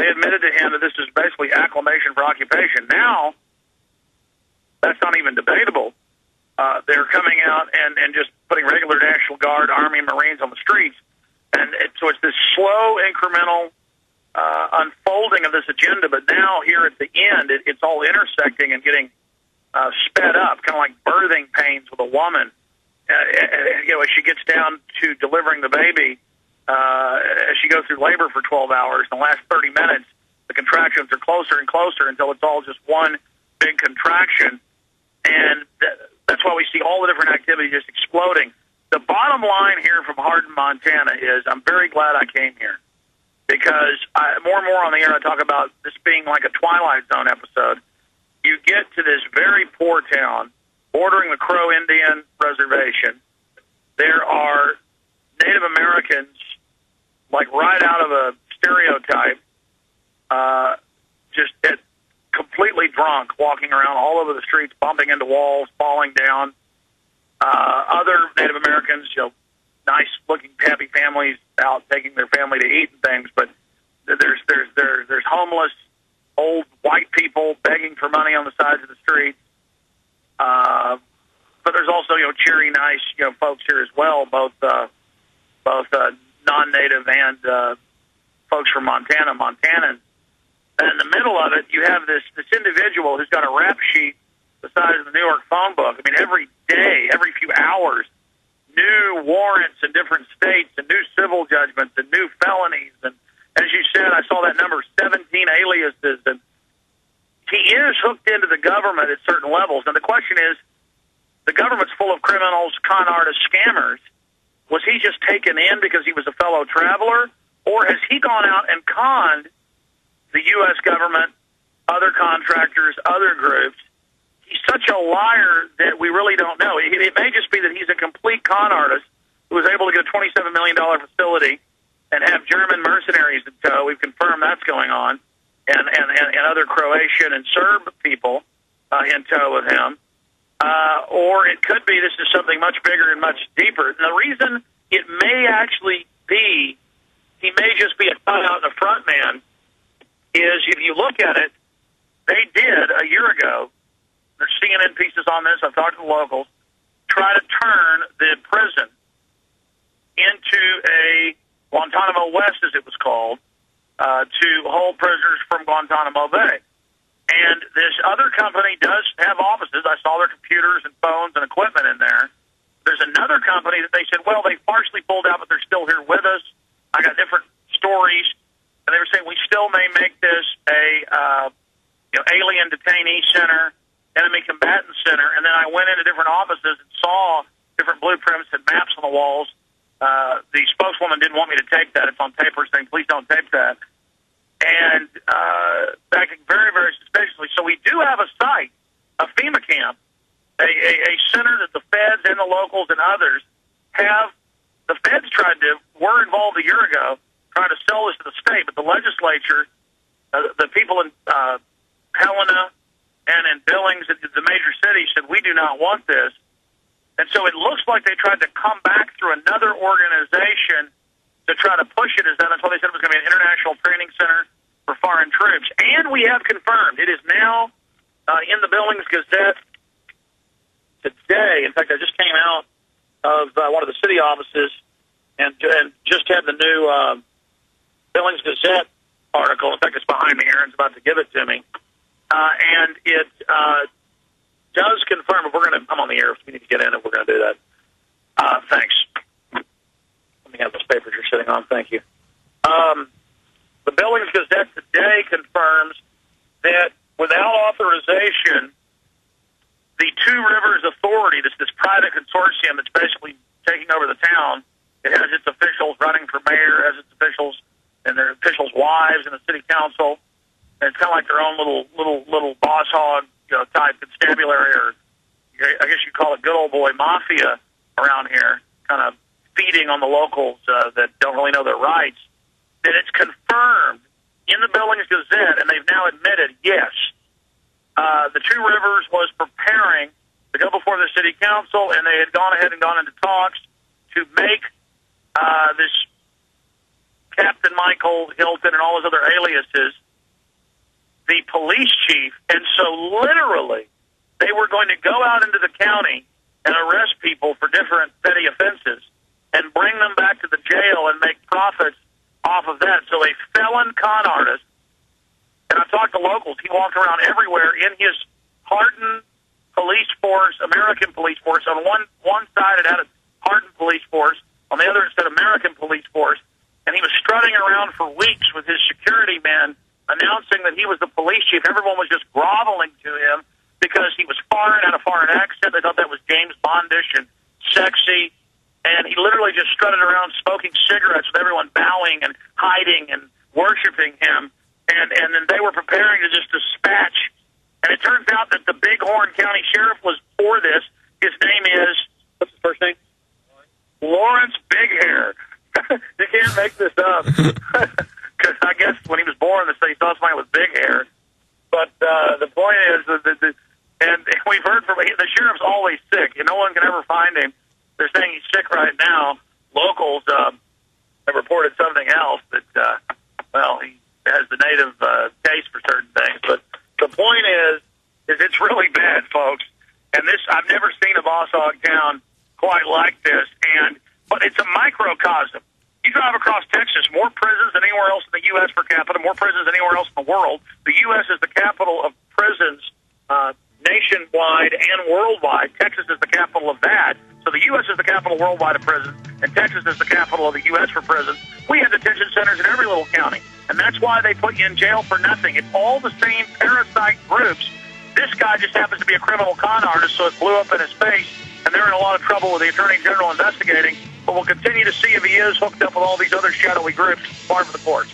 They admitted to him that this is basically acclimation for occupation. Now, that's not even debatable. They're coming out and just putting regular National Guard, Army, and Marines on the streets. And so it's this slow, incremental unfolding of this agenda. But now here at the end, it's all intersecting and getting sped up, kind of like birthing pains with a woman. As she gets down to delivering the baby, as she goes through labor for 12 hours, in the last 30 minutes, the contractions are closer and closer until it's all just one big contraction. And that's why we see all the different activity just exploding. The bottom line here from Hardin, Montana is I'm very glad I came here because more and more on the air I talk about this being like a Twilight Zone episode. You get to this very poor town bordering the Crow Indian Reservation. There are Native Americans, like right out of a stereotype, just completely drunk, walking around all over the streets, bumping into walls, falling down. Other Native Americans, nice-looking, happy families out taking their family to eat and things, but there's homeless, old white people begging for money on the sides of the streets. But there's also, cheery, nice, folks here as well, both non-native and folks from Montanans. And in the middle of it, you have this individual who's got a rap sheet the size of the New York phone book. I mean, every day, every few hours, new warrants in different states and new civil judgments and new felonies. And as you said, I saw that number, 17 aliases. And he is hooked into the government at certain levels. And the question is, the government's full of criminals, con artists, scammers. Was he just taken in because he was a fellow traveler? Or has he gone out and conned the U.S. government, other contractors, other groups? He's such a liar that we really don't know. It may just be that he's a complete con artist who was able to get a $27 million facility and have German mercenaries in tow. We've confirmed that's going on, and other Croatian and Serb people in tow with him. Or it could be this is something much bigger and much deeper. And the reason it may actually be, he may just be a cut-out and a front man, is if you look at it, they did a year ago, there's CNN pieces on this, I've talked to the locals, try to turn the prison into a Guantanamo West, as it was called, to hold prisoners from Guantanamo Bay. And this other company does have offices. I saw their computers and phones and equipment in there. There's another company that they said, well, they partially pulled out, but they're still here with us. I got different stories. And they were saying we still may make this a alien detainee center, enemy combatant center. And then I went into different offices and saw different blueprints and maps on the walls. The spokeswoman didn't want me to take that. It's on paper saying, please don't take that. And acting very, very suspiciously. So we do have a site, a FEMA camp, a center that the feds and the locals and others have. The feds were involved a year ago, trying to sell this to the state, but the legislature, the people in Helena and in Billings, the major cities, said, we do not want this. And so it looks like they tried to come back through another organization to try to push it as that. That's why they said it was going to be an international training center for foreign troops. And we have confirmed it is now in the Billings Gazette today. In fact, I just came out of one of the city offices and just had the new Billings Gazette article. In fact, it's behind me. Aaron's about to give it to me. And it does confirm, if we're going to, I'm on the air, if we need to get in, if we're going to do that. Thanks. Let me have those papers you're sitting on. Thank you. The Billings Gazette today confirms that without authorization, the Two Rivers Authority, this private consortium that's basically taking over the town, it has its officials running for mayor, has its officials and their officials' wives in the city council, and it's kind of like their own little boss hog type constabulary, or I guess you'd call it good old boy mafia around here, kind of feeding on the locals that don't really know their rights. That it's confirmed in the Billings Gazette, and they've now admitted, yes, the Two Rivers was preparing to go before the city council, and they had gone ahead and gone into talks to make this Captain Michael Hilton and all his other aliases, the police chief. And so literally they were going to go out into the county and arrest people for different petty offenses and bring them back to the jail and make profits off of that. So a felon con artist, and I talked to locals, he walked around everywhere in his Hardin police force, American police force. On one side it had a Hardin police force, on the other it said American police force, and he was strutting around for weeks with his security men announcing that he was the police chief. Everyone was just groveling to him because he was foreign, had a foreign accent. They thought that was James Bondish and sexy. And he literally just strutted around smoking cigarettes with everyone bowing and hiding and worshiping him. And then they were preparing to just dispatch. And it turns out that the Bighorn County Sheriff was for this. His name is, what's his first name? Lawrence Big Hair. You can't make this up. Because I guess when he was born, he saw somebody with big hair. But the point is, and we've heard from the sheriff's always sick, and no one can ever find him. They're saying he's sick right now. Locals have reported something else that, well, he has the native taste for certain things. But the point is it's really bad, folks. And this, I've never seen a boss hog town quite like this. But it's a microcosm. You drive across Texas, more prisons than anywhere else in the U.S. per capita, more prisons than anywhere else in the world. The U.S. is the capital of prisons nationwide and worldwide. Texas is the capital of that. So the U.S. is the capital worldwide of prisons, and Texas is the capital of the U.S. for prisons. We have detention centers in every little county, and that's why they put you in jail for nothing. It's all the same parasite groups. This guy just happens to be a criminal con artist, so it blew up in his face, and they're in a lot of trouble with the Attorney General investigating. But we'll continue to see if he is hooked up with all these other shadowy groups, part of the courts.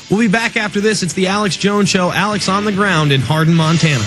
We'll be back after this. It's the Alex Jones Show. Alex on the ground in Hardin, Montana.